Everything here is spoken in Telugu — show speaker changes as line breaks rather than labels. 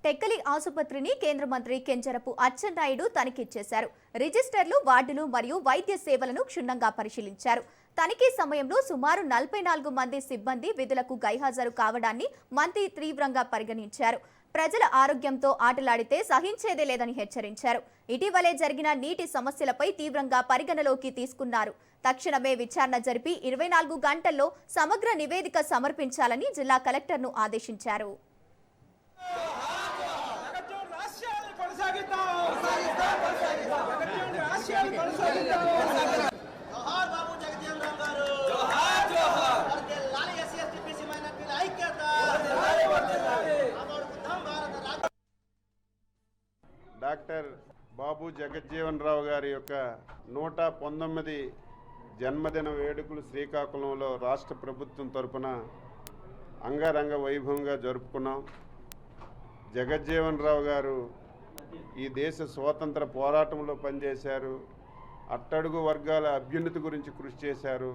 టెక్కలి ఆసుపత్రిని కేంద్ర మంత్రి కింజరపు అచ్చెన్నాయుడు తనిఖీ చేశారు. రిజిస్టర్లు, వార్డులు మరియు వైద్య సేవలను క్షుణ్ణంగా పరిశీలించారు. తనిఖీ సమయంలో సుమారు 44 మంది సిబ్బంది విధులకు గైహాజరు కావడాన్ని మంత్రి తీవ్రంగా పరిగణించారు. ప్రజల ఆరోగ్యంతో ఆటలాడితే సహించేదే లేదని హెచ్చరించారు. ఇటీవలే జరిగిన నీటి సమస్యలపై తీవ్రంగా పరిగణలోకి తీసుకున్నారు. తక్షణమే విచారణ జరిపి 24 గంటల్లో సమగ్ర నివేదిక సమర్పించాలని జిల్లా కలెక్టర్ను ఆదేశించారు.
డాక్టర్ బాబు జగజ్జీవన్ రావు గారి యొక్క 119 జన్మదిన వేడుకలు శ్రీకాకుళంలో రాష్ట్ర ప్రభుత్వం తరపున అంగరంగ వైభవంగా జరుపుకున్నాం. జగజ్జీవన్ రావు గారు ఈ దేశ స్వాతంత్ర పోరాటంలో పనిచేశారు. అట్టడుగు వర్గాల అభ్యున్నతి గురించి కృషి చేశారు.